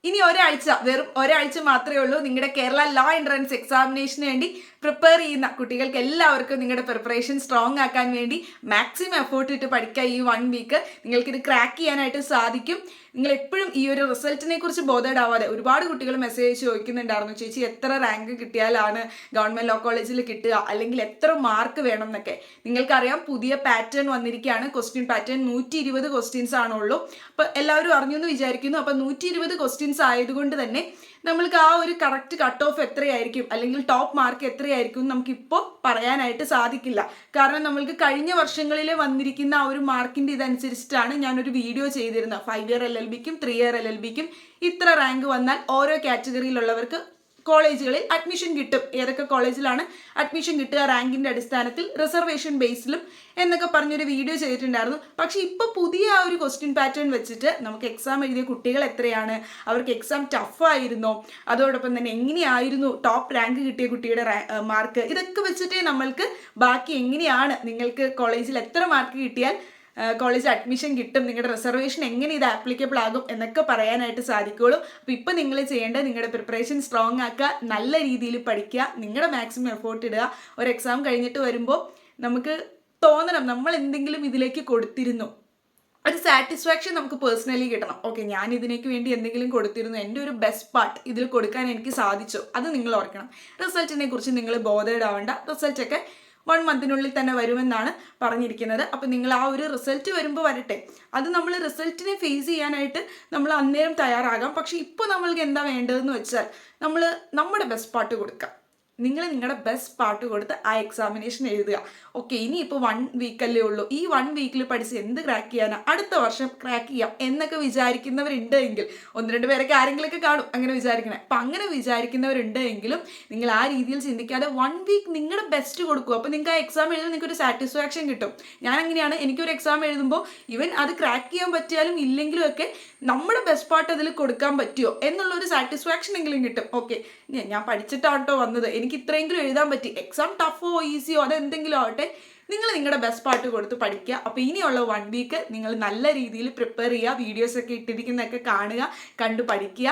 ഇനി ഒരാഴ്ച, വെറും ഒരാഴ്ച മാത്രമേ ഉള്ളൂ നിങ്ങളുടെ കേരള ലോ എൻട്രൻസ് എക്സാമിനേഷന് വേണ്ടി പ്രിപ്പയർ ചെയ്യുന്ന കുട്ടികൾക്ക് എല്ലാവർക്കും നിങ്ങളുടെ പ്രിപ്പറേഷൻ സ്ട്രോങ് ആക്കാൻ വേണ്ടി മാക്സിമം എഫേർട്ട് ഇട്ട് പഠിക്കുക. ഈ 1 വീക്ക് നിങ്ങൾക്കിത് ക്രാക്ക് ചെയ്യാനായിട്ട് സാധിക്കും. നിങ്ങൾ എപ്പോഴും ഈ ഒരു റിസൾട്ടിനെ കുറിച്ച് ബോധേഡാവാതെ, ഒരുപാട് കുട്ടികൾ മെസ്സേജ് ചോദിക്കുന്നുണ്ടായിരുന്നു, ചേച്ചി എത്ര റാങ്ക് കിട്ടിയാലാണ് ഗവൺമെന്റ് ലോ കോളേജിൽ കിട്ടുക, അല്ലെങ്കിൽ എത്ര മാർക്ക് വേണം എന്നൊക്കെ. നിങ്ങൾക്കറിയാം പുതിയ പാറ്റേൺ വന്നിരിക്കുകയാണ്. ക്വസ്റ്റ്യൻ പാറ്റേൺ 120 ക്വസ്റ്റ്യൻസ് ആണുള്ളൂ. അപ്പോൾ എല്ലാവരും അറിഞ്ഞു എന്ന് വിചാരിക്കുന്നു. അപ്പോൾ 120 ക്വസ്റ്റ്യൻസ് ആയതുകൊണ്ട് തന്നെ നമ്മൾക്ക് ആ ഒരു കറക്റ്റ് കട്ട് ഓഫ് എത്രയായിരിക്കും അല്ലെങ്കിൽ ടോപ്പ് മാർക്ക് എത്രയായിരിക്കും എന്ന് നമുക്കിപ്പോൾ പറയാനായിട്ട് സാധിക്കില്ല. കാരണം നമ്മൾക്ക് കഴിഞ്ഞ വർഷങ്ങളിൽ വന്നിരിക്കുന്ന ആ ഒരു മാർക്കിൻ്റെ ഇതനുസരിച്ചിട്ടാണ് ഞാനൊരു വീഡിയോ ചെയ്തിരുന്നത്. 5 ഇയർ LLBക്കും 3 ഇയർ LLBക്കും ഇത്ര റാങ്ക് വന്നാൽ ഓരോ കാറ്റഗറിയിലുള്ളവർക്ക് കോളേജുകളിൽ അഡ്മിഷൻ കിട്ടും. ഏതൊക്കെ കോളേജിലാണ് അഡ്മിഷൻ കിട്ടുക റാങ്കിൻ്റെ അടിസ്ഥാനത്തിൽ, റിസർവേഷൻ ബേസിലും എന്നൊക്കെ പറഞ്ഞൊരു വീഡിയോ ചെയ്തിട്ടുണ്ടായിരുന്നു. പക്ഷേ ഇപ്പോൾ പുതിയ ആ ഒരു ക്വസ്റ്റ്യൻ പാറ്റേൺ വെച്ചിട്ട് നമുക്ക് എക്സാം എഴുതിയ കുട്ടികൾ എത്രയാണ്, അവർക്ക് എക്സാം ടഫായിരുന്നോ, അതോടൊപ്പം തന്നെ എങ്ങനെയായിരുന്നു ടോപ്പ് റാങ്ക് കിട്ടിയ കുട്ടിയുടെ മാർക്ക്, ഇതൊക്കെ വെച്ചിട്ടേ നമ്മൾക്ക് ബാക്കി എങ്ങനെയാണ് നിങ്ങൾക്ക് കോളേജിൽ എത്ര മാർക്ക് കിട്ടിയാൽ കോളേജ് അഡ്മിഷൻ കിട്ടും, നിങ്ങളുടെ റിസർവേഷൻ എങ്ങനെ ഇത് ആപ്ലിക്കബിൾ ആകും എന്നൊക്കെ പറയാനായിട്ട് സാധിക്കുള്ളൂ. അപ്പോൾ ഇപ്പോൾ നിങ്ങൾ ചെയ്യേണ്ടത് നിങ്ങളുടെ പ്രിപ്പറേഷൻ സ്ട്രോങ് ആക്കുക, നല്ല രീതിയിൽ പഠിക്കുക, നിങ്ങളുടെ മാക്സിമം എഫേർട്ട് ഇടുക. ഒരു എക്സാം കഴിഞ്ഞിട്ട് വരുമ്പോൾ നമുക്ക് തോന്നണം നമ്മൾ എന്തെങ്കിലും ഇതിലേക്ക് കൊടുത്തിരുന്നു, ഒരു സാറ്റിസ്ഫാക്ഷൻ നമുക്ക് പേഴ്സണലി കിട്ടണം. ഓക്കെ, ഞാൻ ഇതിനേക്ക് വേണ്ടി എന്തെങ്കിലും കൊടുത്തിരുന്നു, എൻ്റെ ഒരു ബെസ്റ്റ് പാർട്ട് ഇതിൽ കൊടുക്കാൻ എനിക്ക് സാധിച്ചു, അത് നിങ്ങൾ ഓർക്കണം. റിസൾട്ടിനെ കുറിച്ച് നിങ്ങൾ ബോധേഡാവേണ്ട. റിസൾട്ടൊക്കെ 1 മന്തിനുള്ളിൽ തന്നെ വരുമെന്നാണ് പറഞ്ഞിരിക്കുന്നത്. അപ്പം നിങ്ങൾ ആ ഒരു റിസൾട്ട് വരുമ്പോൾ വരട്ടെ, അത് നമ്മൾ റിസൾട്ടിനെ ഫേസ് ചെയ്യാനായിട്ട് നമ്മൾ അന്നേരം തയ്യാറാകാം. പക്ഷെ ഇപ്പോൾ നമ്മൾക്ക് എന്താ വേണ്ടതെന്ന് വെച്ചാൽ നമ്മൾ നമ്മുടെ ബെസ്റ്റ് പാർട്ട് കൊടുക്കാം. നിങ്ങൾ നിങ്ങളുടെ ബെസ്റ്റ് പാർട്ട് കൊടുത്ത് ആ എക്സാമിനേഷൻ എഴുതുക. ഓക്കെ, ഇനിയിപ്പോൾ 1 വീക്കല്ലേ ഉള്ളൂ, ഈ 1 വീക്കിൽ പഠിച്ച് എന്ത് ക്രാക്ക് ചെയ്യാനാണ്, അടുത്ത വർഷം ക്രാക്ക് ചെയ്യാം എന്നൊക്കെ വിചാരിക്കുന്നവരുണ്ട് എങ്കിൽ, 1-2 പേരൊക്കെ ആരെങ്കിലുമൊക്കെ കാണും അങ്ങനെ വിചാരിക്കണേ. അപ്പം അങ്ങനെ വിചാരിക്കുന്നവരുണ്ട് എങ്കിലും നിങ്ങൾ ആ രീതിയിൽ ചിന്തിക്കാതെ 1 വീക്ക് നിങ്ങളുടെ ബെസ്റ്റ് കൊടുക്കുക. അപ്പോൾ നിങ്ങൾക്ക് ആ എക്സാം എഴുതുമ്പോൾ നിങ്ങൾക്കൊരു സാറ്റിസ്ഫാക്ഷൻ കിട്ടും. ഞാൻ അങ്ങനെയാണ്, എനിക്കൊരു എക്സാം എഴുതുമ്പോൾ ഇവൻ അത് ക്രാക്ക് ചെയ്യാൻ പറ്റിയാലും ഇല്ലെങ്കിലും ഒക്കെ നമ്മുടെ ബെസ്റ്റ് പാർട്ട് അതിൽ കൊടുക്കാൻ പറ്റുമോ എന്നുള്ളൊരു സാറ്റിസ്ഫാക്ഷൻ എങ്കിലും കിട്ടും. ഓക്കെ, ഞാൻ പഠിച്ചിട്ടാട്ടോ വന്നത്, എനിക്ക് ഇത്രയെങ്കിലും എഴുതാൻ പറ്റി, എക്സാം ടഫോ ഈസിയോ അതെന്തെങ്കിലും ആവട്ടെ, നിങ്ങൾ നിങ്ങളുടെ ബെസ്റ്റ് പാർട്ട് കൊടുത്ത് പഠിക്കുക. അപ്പോൾ ഇനിയുള്ള 1 വീക്ക് നിങ്ങൾ നല്ല രീതിയിൽ പ്രിപ്പയർ ചെയ്യുക. വീഡിയോസൊക്കെ ഇട്ടിരിക്കുന്നതൊക്കെ കാണുക, കണ്ടു പഠിക്കുക,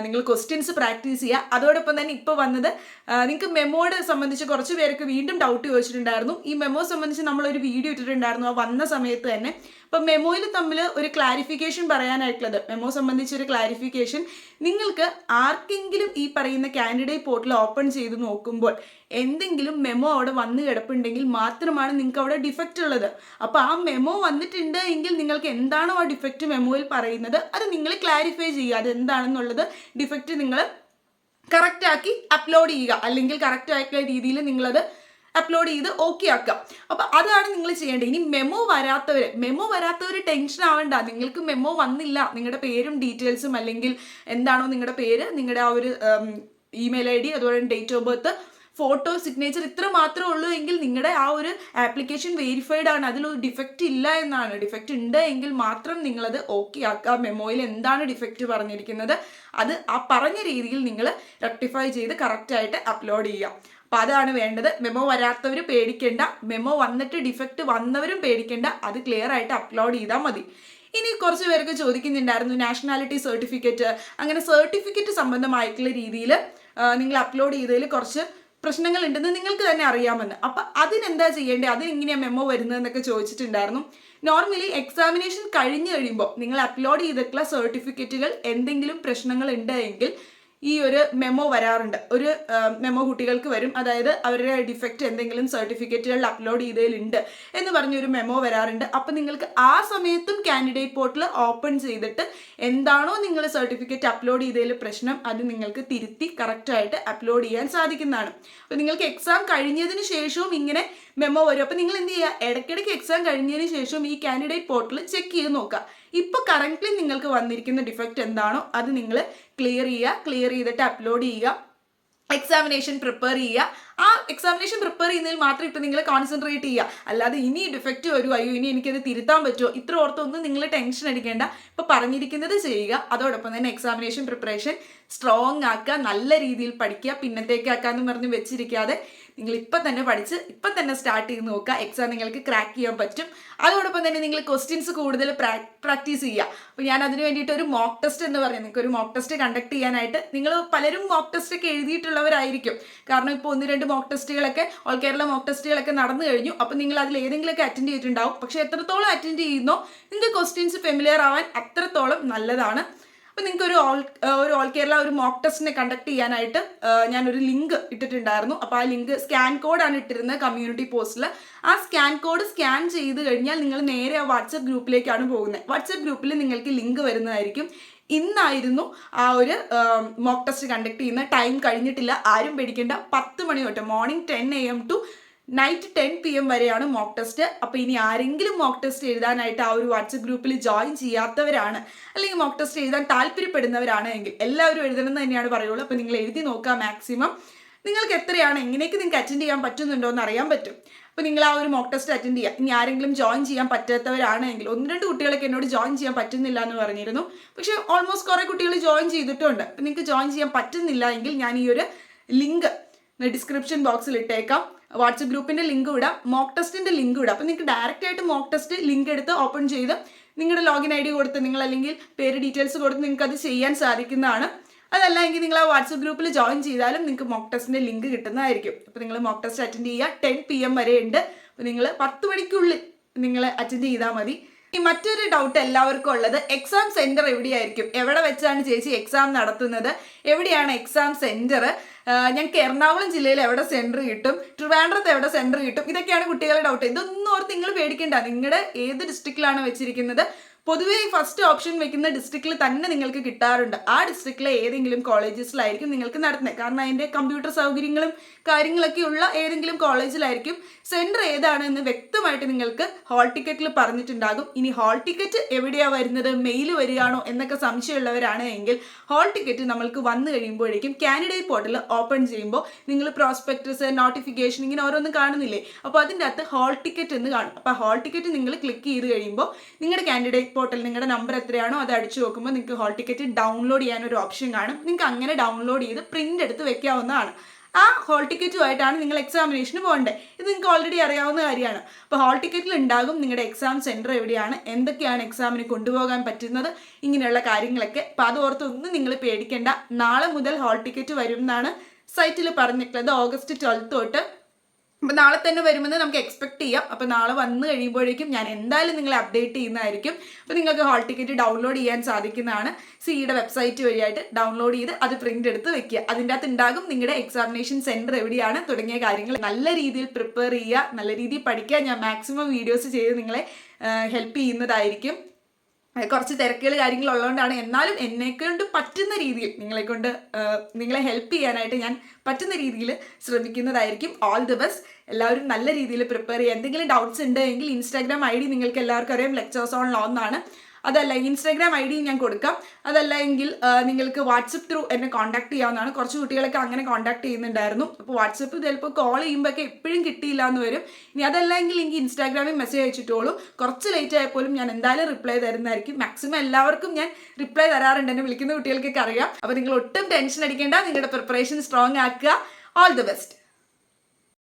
നിങ്ങൾ ക്വസ്റ്റ്യൻസ് പ്രാക്ടീസ് ചെയ്യുക. അതോടൊപ്പം തന്നെ ഇപ്പോൾ വന്നത് നിങ്ങൾക്ക് മെമ്മോയെ സംബന്ധിച്ച് കുറച്ച് പേർക്ക് വീണ്ടും ഡൗട്ട് ചോദിച്ചിട്ടുണ്ടായിരുന്നു. ഈ മെമ്മോ സംബന്ധിച്ച് നമ്മളൊരു വീഡിയോ ഇട്ടിട്ടുണ്ടായിരുന്നു ആ വന്ന സമയത്ത് തന്നെ. അപ്പം മെമ്മോയിൽ തമ്മിൽ ഒരു ക്ലാരിഫിക്കേഷൻ പറയാനായിട്ടുള്ളത്, മെമ്മോ സംബന്ധിച്ചൊരു ക്ലാരിഫിക്കേഷൻ, നിങ്ങൾക്ക് ആർക്കെങ്കിലും ഈ പറയുന്ന കാൻഡിഡേറ്റ് പോർട്ടൽ ഓപ്പൺ ചെയ്ത് നോക്കുമ്പോൾ എന്തെങ്കിലും മെമ്മോ അവിടെ വന്ന് കിടപ്പുണ്ടെങ്കിൽ മാത്രമാണ് നിങ്ങൾക്ക് അവിടെ ഡിഫക്റ്റ് ഉള്ളത്. അപ്പോൾ ആ മെമ്മോ വന്നിട്ടുണ്ട് എങ്കിൽ നിങ്ങൾക്ക് എന്താണോ ആ ഡിഫക്റ്റ് മെമ്മോയിൽ പറയുന്നത് അത് നിങ്ങൾ ക്ലാരിഫൈ ചെയ്യുക. അതെന്താണെന്നുള്ളത് ഡിഫക്റ്റ് നിങ്ങൾ കറക്റ്റാക്കി അപ്ലോഡ് ചെയ്യുക, അല്ലെങ്കിൽ കറക്റ്റ് ആയിട്ടുള്ള രീതിയിൽ നിങ്ങളത് അപ്ലോഡ് ചെയ്ത് ഓക്കെ ആക്കാം. അപ്പോൾ അതാണ് നിങ്ങൾ ചെയ്യേണ്ടത്. ഇനി മെമ്മോ വരാത്തവർ ടെൻഷൻ ആവണ്ട. നിങ്ങൾക്ക് മെമ്മോ വന്നില്ല, നിങ്ങളുടെ പേരും ഡീറ്റെയിൽസും അല്ലെങ്കിൽ എന്താണോ നിങ്ങളുടെ പേര്, നിങ്ങളുടെ ആ ഒരു ഇമെയിൽ ID, അതുപോലെ date of birth, photo, signature ഇത്ര മാത്രമേ ഉള്ളൂ എങ്കിൽ നിങ്ങളുടെ ആ ഒരു ആപ്ലിക്കേഷൻ വെരിഫൈഡ് ആണ്, അതിലൊരു ഡിഫക്റ്റ് ഇല്ല എന്നാണ്. ഡിഫക്റ്റ് ഉണ്ട് എങ്കിൽ മാത്രം നിങ്ങളത് ഓക്കെ ആക്കുക. മെമ്മോയിൽ എന്താണ് ഡിഫക്റ്റ് പറഞ്ഞിരിക്കുന്നത് അത് ആ പറഞ്ഞ രീതിയിൽ നിങ്ങൾ റെക്ടിഫൈ ചെയ്ത് കറക്റ്റായിട്ട് അപ്ലോഡ് ചെയ്യുക. അപ്പോൾ അതാണ് വേണ്ടത്. മെമ്മോ വരാത്തവർ പേടിക്കേണ്ട, മെമ്മോ വന്നിട്ട് ഡിഫക്റ്റ് വന്നവരും പേടിക്കേണ്ട, അത് ക്ലിയർ ആയിട്ട് അപ്ലോഡ് ചെയ്താൽ മതി. ഇനി കുറച്ച് പേർക്ക് ചോദിക്കുന്നുണ്ടായിരുന്നു നാഷണാലിറ്റി സർട്ടിഫിക്കറ്റ്, അങ്ങനെ സർട്ടിഫിക്കറ്റ് സംബന്ധമായിട്ടുള്ള രീതിയിൽ നിങ്ങൾ അപ്ലോഡ് ചെയ്തതിൽ കുറച്ച് പ്രശ്നങ്ങളുണ്ടെന്ന് നിങ്ങൾക്ക് തന്നെ അറിയാമെന്ന്. അപ്പം അതിനെന്താ ചെയ്യേണ്ടത്, അതിനെങ്ങനെയാണ് മെമ്മോ വരുന്നതെന്നൊക്കെ ചോദിച്ചിട്ടുണ്ടായിരുന്നു. നോർമലി എക്സാമിനേഷൻ കഴിഞ്ഞ് കഴിയുമ്പോൾ നിങ്ങൾ അപ്ലോഡ് ചെയ്തിട്ടുള്ള സർട്ടിഫിക്കറ്റുകൾ എന്തെങ്കിലും പ്രശ്നങ്ങൾ ഉണ്ട് എങ്കിൽ ഈ ഒരു മെമ്മോ വരാറുണ്ട്. ഒരു മെമ്മോ കുട്ടികൾക്ക് വരും, അതായത് അവരുടെ ഡിഫക്റ്റ് എന്തെങ്കിലും സർട്ടിഫിക്കറ്റുകളിൽ അപ്ലോഡ് ചെയ്തതിലുണ്ട് എന്ന് പറഞ്ഞൊരു മെമ്മോ വരാറുണ്ട്. അപ്പം നിങ്ങൾക്ക് ആ സമയത്തും കാൻഡിഡേറ്റ് പോർട്ടൽ ഓപ്പൺ ചെയ്തിട്ട് എന്താണോ നിങ്ങൾ സർട്ടിഫിക്കറ്റ് അപ്ലോഡ് ചെയ്തതിൽ പ്രശ്നം അത് നിങ്ങൾക്ക് തിരുത്തി കറക്റ്റായിട്ട് അപ്ലോഡ് ചെയ്യാൻ സാധിക്കുന്നതാണ്. അപ്പോൾ നിങ്ങൾക്ക് എക്സാം കഴിഞ്ഞതിന് ശേഷവും ഇങ്ങനെ മെമ്മോ വരും. അപ്പോൾ നിങ്ങൾ എന്ത് ചെയ്യുക, ഇടയ്ക്കിടയ്ക്ക് എക്സാം കഴിഞ്ഞതിന് ശേഷം ഈ കാൻഡിഡേറ്റ് പോർട്ടൽ ചെക്ക് ചെയ്ത് നോക്കുക. ഇപ്പോൾ കറൻ്റ്ലി നിങ്ങൾക്ക് വന്നിരിക്കുന്ന ഡിഫക്റ്റ് എന്താണോ അത് നിങ്ങൾ ക്ലിയർ ചെയ്തിട്ട് അപ്ലോഡ് ചെയ്യുക. എക്സാമിനേഷൻ പ്രിപ്പയർ ചെയ്യുക. ആ എക്സാമിനേഷൻ പ്രിപ്പയർ ചെയ്യുന്നതിൽ മാത്രം ഇപ്പം നിങ്ങൾ കോൺസെൻട്രേറ്റ് ചെയ്യുക. അല്ലാതെ ഇനി ഡിഫക്റ്റ് വരുമോ, അയ്യോ ഇനി എനിക്കത് തിരുത്താൻ പറ്റുമോ, ഇത്ര ഓർത്തൊന്നും നിങ്ങൾ ടെൻഷൻ അടിക്കേണ്ട. ഇപ്പം പറഞ്ഞിരിക്കുന്നത് ചെയ്യുക. അതോടൊപ്പം തന്നെ എക്സാമിനേഷൻ പ്രിപ്പറേഷൻ സ്ട്രോങ് ആക്കുക, നല്ല രീതിയിൽ പഠിക്കുക, പിന്നത്തേക്കാക്കാന്ന് പറഞ്ഞ് വെച്ചിരിക്കാതെ നിങ്ങൾ ഇപ്പം തന്നെ പഠിച്ച് ഇപ്പം തന്നെ സ്റ്റാർട്ട് ചെയ്ത് നോക്കുക. എക്സാം നിങ്ങൾക്ക് ക്രാക്ക് ചെയ്യാൻ പറ്റും. അതോടൊപ്പം തന്നെ നിങ്ങൾ ക്വസ്റ്റ്യൻസ് കൂടുതൽ പ്രാക്ടീസ് ചെയ്യുക. അപ്പോൾ ഞാൻ അതിന് വേണ്ടിയിട്ട് ഒരു മോക്ക് ടെസ്റ്റ് എന്ന് പറഞ്ഞു, നിങ്ങൾക്ക് ഒരു മോക്ക് ടെസ്റ്റ് കണ്ടക്ട് ചെയ്യാനായിട്ട്, നിങ്ങൾ പലരും മോക്ക് ടെസ്റ്റ് ഒക്കെ എഴുതിയിട്ടുള്ളവരായിരിക്കും. കാരണം ഇപ്പോൾ 1-2 മോക്ക് ടെസ്റ്റുകളൊക്കെ ഓൾ കേരള മോക്ക് ടെസ്റ്റുകളൊക്കെ നടന്നു കഴിഞ്ഞു. അപ്പോൾ നിങ്ങൾ അതിൽ ഏതെങ്കിലുമൊക്കെ അറ്റൻഡ് ചെയ്തിട്ടുണ്ടാവും. പക്ഷേ എത്രത്തോളം അറ്റൻഡ് ചെയ്യുന്നോ നിങ്ങൾക്ക് ക്വസ്റ്റ്യൻസ് ഫെമിലിയർ ആവാൻ അത്രത്തോളം നല്ലതാണ്. അപ്പോൾ നിങ്ങൾക്ക് ഒരു ഓൾ കേരള ഒരു മോക്ക് ടെസ്റ്റിനെ കണ്ടക്ട് ചെയ്യാനായിട്ട് ഞാനൊരു ലിങ്ക് ഇട്ടിട്ടുണ്ടായിരുന്നു. അപ്പോൾ ആ ലിങ്ക് സ്കാൻ കോഡാണ് ഇട്ടിരുന്നത് കമ്മ്യൂണിറ്റി പോസ്റ്റിൽ. ആ സ്കാൻ കോഡ് സ്കാൻ ചെയ്ത് കഴിഞ്ഞാൽ നിങ്ങൾ നേരെ ആ വാട്സപ്പ് ഗ്രൂപ്പിലേക്കാണ് പോകുന്നത്. വാട്സപ്പ് ഗ്രൂപ്പിൽ നിങ്ങൾക്ക് ലിങ്ക് വരുന്നതായിരിക്കും. ഇന്നായിരുന്നു ആ ഒരു മോക്ക് ടെസ്റ്റ് കണ്ടക്ട് ചെയ്യുന്ന. ടൈം കഴിഞ്ഞിട്ടില്ല, ആരും പേടിക്കേണ്ട. 10 മണി തൊട്ട് morning 10 AM to night 10 PM വരെയാണ് മോക്ക് ടെസ്റ്റ്. അപ്പോൾ ഇനി ആരെങ്കിലും മോക്ക് ടെസ്റ്റ് എഴുതാനായിട്ട് ആ ഒരു വാട്സപ്പ് ഗ്രൂപ്പിൽ ജോയിൻ ചെയ്യാത്തവരാണ്, അല്ലെങ്കിൽ മോക്ക് ടെസ്റ്റ് എഴുതാൻ താല്പര്യപ്പെടുന്നവരാണ് എങ്കിൽ എല്ലാവരും എഴുതണം എന്ന് തന്നെയാണ് പറയുള്ളൂ. അപ്പോൾ നിങ്ങൾ എഴുതി നോക്കുക മാക്സിമം. നിങ്ങൾക്ക് എത്രയാണ്, എങ്ങനെയൊക്കെ നിങ്ങൾക്ക് അറ്റൻഡ് ചെയ്യാൻ പറ്റുന്നുണ്ടോ എന്ന് അറിയാൻ പറ്റും. അപ്പോൾ നിങ്ങൾ ആ ഒരു മോക്ക് ടെസ്റ്റ് അറ്റൻഡ് ചെയ്യുക. ഇനി ആരെങ്കിലും ജോയിൻ ചെയ്യാൻ പറ്റാത്തവരാണെങ്കിൽ, 1-2 കുട്ടികളൊക്കെ എന്നോട് ജോയിൻ ചെയ്യാൻ പറ്റുന്നില്ല എന്ന് പറഞ്ഞിരുന്നു. പക്ഷേ ഓൾമോസ്റ്റ് കുറേ കുട്ടികൾ ജോയിൻ ചെയ്തിട്ടുണ്ട്. അപ്പോൾ നിങ്ങൾക്ക് ജോയിൻ ചെയ്യാൻ പറ്റുന്നില്ല എങ്കിൽ ഞാൻ ഈ ഒരു ലിങ്ക് ഡിസ്ക്രിപ്ഷൻ ബോക്സിൽ ഇട്ടേക്കാം. വാട്സപ്പ് ഗ്രൂപ്പിൻ്റെ ലിങ്ക് ഇടാം, മോക്ക് ടെസ്റ്റിൻ്റെ ലിങ്ക് ഇടാം. അപ്പോൾ നിങ്ങൾക്ക് ഡയറക്റ്റ് ആയിട്ട് മോക്ക് ടെസ്റ്റ് ലിങ്ക് എടുത്ത് ഓപ്പൺ ചെയ്ത് നിങ്ങളുടെ ലോഗിൻ ID കൊടുത്ത് നിങ്ങൾ അല്ലെങ്കിൽ പേര് ഡീറ്റെയിൽസ് കൊടുത്ത് നിങ്ങൾക്ക് അത് ചെയ്യാൻ സാധിക്കുന്നതാണ്. അതല്ല എങ്കിൽ നിങ്ങൾ ആ വാട്സപ്പ് ഗ്രൂപ്പിൽ ജോയിൻ ചെയ്താലും നിങ്ങൾക്ക് മോക്ക് ടെസ്റ്റിൻ്റെ ലിങ്ക് കിട്ടുന്നതായിരിക്കും. അപ്പോൾ നിങ്ങൾ മോക്ക് ടെസ്റ്റ് അറ്റൻഡ് ചെയ്യുക. 10 PM വരെ ഉണ്ട്. അപ്പോൾ നിങ്ങൾ 10 മണിക്കുള്ളിൽ നിങ്ങൾ അറ്റൻഡ് ചെയ്താൽ മതി. ഈ മറ്റൊരു ഡൗട്ട് എല്ലാവർക്കും ഉള്ളത്, എക്സാം സെൻറ്റർ എവിടെയായിരിക്കും, എവിടെ വെച്ചാണ് ചേച്ചി എക്സാം നടത്തുന്നത്, എവിടെയാണ് എക്സാം സെൻറ്റർ, ഞങ്ങൾക്ക് എറണാകുളം ജില്ലയിൽ എവിടെ സെൻറ്റർ കിട്ടും, ട്രിവാൻഡ്രത്ത് എവിടെ സെൻറ്റർ കിട്ടും, ഇതൊക്കെയാണ് കുട്ടികളുടെ ഡൗട്ട്. ഇതൊന്നും ഓർത്ത് നിങ്ങൾ പേടിക്കേണ്ട. നിങ്ങളുടെ ഏത് ഡിസ്ട്രിക്റ്റിലാണ് വെച്ചിരിക്കുന്നത്, പൊതുവേ ഈ ഫസ്റ്റ് ഓപ്ഷൻ വെക്കുന്ന ഡിസ്ട്രിക്റ്റിൽ തന്നെ നിങ്ങൾക്ക് കിട്ടാറുണ്ട്. ആ ഡിസ്ട്രിക്റ്റിലെ ഏതെങ്കിലും കോളേജസിലായിരിക്കും നിങ്ങൾക്ക് നടത്തുന്നത്. കാരണം അതിൻ്റെ കമ്പ്യൂട്ടർ സൗകര്യങ്ങളും കാര്യങ്ങളൊക്കെ ഉള്ള ഏതെങ്കിലും കോളേജിലായിരിക്കും. സെൻറ്റർ ഏതാണെന്ന് വ്യക്തമായിട്ട് നിങ്ങൾക്ക് ഹാൾ ടിക്കറ്റിൽ പറഞ്ഞിട്ടുണ്ടാകും. ഇനി ഹാൾ ടിക്കറ്റ് എവിടെയാണ് വരുന്നത്, മെയിൽ വരികയാണോ എന്നൊക്കെ സംശയമുള്ളവരാണ് എങ്കിൽ ഹാൾ ടിക്കറ്റ് നമ്മൾക്ക് വന്നു കഴിയുമ്പോഴേക്കും കാൻഡിഡേറ്റ് പോർട്ടൽ ഓപ്പൺ ചെയ്യുമ്പോൾ നിങ്ങൾ പ്രോസ്പെക്ടസ്, നോട്ടിഫിക്കേഷൻ ഇങ്ങനെ ഓരോന്നും കാണുന്നില്ലേ, അപ്പോൾ അതിൻ്റെ അകത്ത് ഹാൾ ടിക്കറ്റ് എന്ന് കാണും. അപ്പോൾ ഹാൾ ടിക്കറ്റ് നിങ്ങൾ ക്ലിക്ക് ചെയ്ത് കഴിയുമ്പോൾ നിങ്ങളുടെ കാൻഡിഡേറ്റ് പോർട്ടൽ നിങ്ങളുടെ നമ്പർ എത്രയാണോ അത് അടിച്ചു നോക്കുമ്പോൾ നിങ്ങൾക്ക് ഹാൾ ടിക്കറ്റ് ഡൗൺലോഡ് ചെയ്യാനൊരു ഓപ്ഷൻ കാണും. നിങ്ങൾക്ക് അങ്ങനെ ഡൗൺലോഡ് ചെയ്ത് പ്രിൻ്റ് എടുത്ത് വെക്കാവുന്നതാണ്. ആ ഹാൾ ടിക്കറ്റുമായിട്ടാണ് നിങ്ങൾ എക്സാമിനേഷന് പോകേണ്ടത്. ഇത് നിങ്ങൾക്ക് ഓൾറെഡി അറിയാവുന്ന കാര്യമാണ്. അപ്പോൾ ഹാൾ ടിക്കറ്റിൽ ഉണ്ടാകും നിങ്ങളുടെ എക്സാം സെൻറ്റർ എവിടെയാണ്, എന്തൊക്കെയാണ് എക്സാമിന് കൊണ്ടുപോകാൻ പറ്റുന്നത്, ഇങ്ങനെയുള്ള കാര്യങ്ങളൊക്കെ. അപ്പോൾ അതോർത്തൊന്നും നിങ്ങൾ പേടിക്കേണ്ട. നാളെ മുതൽ ഹാൾ ടിക്കറ്റ് വരും എന്നാണ് സൈറ്റിൽ പറഞ്ഞിട്ടുള്ളത്. ഓഗസ്റ്റ് 12 തൊട്ട്. അപ്പോൾ നാളെ തന്നെ വരുമെന്ന് നമുക്ക് എക്സ്പെക്ട് ചെയ്യാം. അപ്പോൾ നാളെ വന്നു കഴിയുമ്പോഴേക്കും ഞാൻ എന്തായാലും നിങ്ങളെ അപ്ഡേറ്റ് ചെയ്യുന്നതായിരിക്കും. അപ്പോൾ നിങ്ങൾക്ക് ഹാൾ ടിക്കറ്റ് ഡൗൺലോഡ് ചെയ്യാൻ സാധിക്കുന്നതാണ്. സിയുടെ വെബ്സൈറ്റ് വഴിയായിട്ട് ഡൗൺലോഡ് ചെയ്ത് അത് പ്രിൻ്റ് എടുത്ത് വെക്കുക. അതിൻ്റെ അകത്ത് ഉണ്ടാകും നിങ്ങളുടെ എക്സാമിനേഷൻ സെൻറ്റർ എവിടെയാണ് തുടങ്ങിയ കാര്യങ്ങൾ. നല്ല രീതിയിൽ പ്രിപ്പയർ ചെയ്യുക, നല്ല രീതിയിൽ പഠിക്കുക. ഞാൻ മാക്സിമം വീഡിയോസ് ചെയ്ത് നിങ്ങളെ ഹെൽപ്പ് ചെയ്യുന്നതായിരിക്കും. കുറച്ച് തിരക്കുകൾ കാര്യങ്ങളുള്ളതുകൊണ്ടാണ്. എന്നാലും എന്നെക്കൊണ്ട് പറ്റുന്ന രീതിയിൽ നിങ്ങളെ ഹെൽപ്പ് ചെയ്യാനായിട്ട് ഞാൻ പറ്റുന്ന രീതിയിൽ ശ്രമിക്കുന്നതായിരിക്കും. All the best. എല്ലാവരും നല്ല രീതിയിൽ പ്രിപ്പയർ ചെയ്യുക. എന്തെങ്കിലും ഡൗട്ട്സ് ഉണ്ടെങ്കിൽ ഇൻസ്റ്റാഗ്രാം ID നിങ്ങൾക്ക് എല്ലാവർക്കും അറിയാം, ലെക്ചേഴ്സ് ഓൺ ലോ എന്നാണ്. അതല്ല ഇൻസ്റ്റാഗ്രാം ID ഞാൻ കൊടുക്കാം. അതല്ല എങ്കിൽ നിങ്ങൾക്ക് വാട്സപ്പ് ത്രൂ എന്നെ കോൺടാക്ട് ചെയ്യാവുന്നതാണ്. കുറച്ച് കുട്ടികളൊക്കെ അങ്ങനെ കോൺടാക്ട് ചെയ്യുന്നുണ്ടായിരുന്നു. അപ്പോൾ വാട്സപ്പ് ചിലപ്പോൾ കോൾ ചെയ്യുമ്പോഴൊക്കെ എപ്പോഴും കിട്ടിയില്ല എന്ന് വരും. ഇനി അതല്ല എങ്കിൽ എനിക്ക് ഇൻസ്റ്റാഗ്രാമിൽ മെസ്സേജ് അയച്ചിട്ടോളൂ. കുറച്ച് ലേറ്റ് ആയപ്പോലും ഞാൻ എന്തായാലും റിപ്ലൈ തരുന്നതായിരിക്കും. മാക്സിമം എല്ലാവർക്കും ഞാൻ റിപ്ലൈ തരാറുണ്ട്. എന്നെ വിളിക്കുന്ന കുട്ടികൾക്കൊക്കെ അറിയാം. അപ്പോൾ നിങ്ങൾ ഒട്ടും ടെൻഷൻ അടിക്കേണ്ട. നിങ്ങളുടെ പ്രിപ്പറേഷൻ സ്ട്രോങ് ആക്കുക. All the best.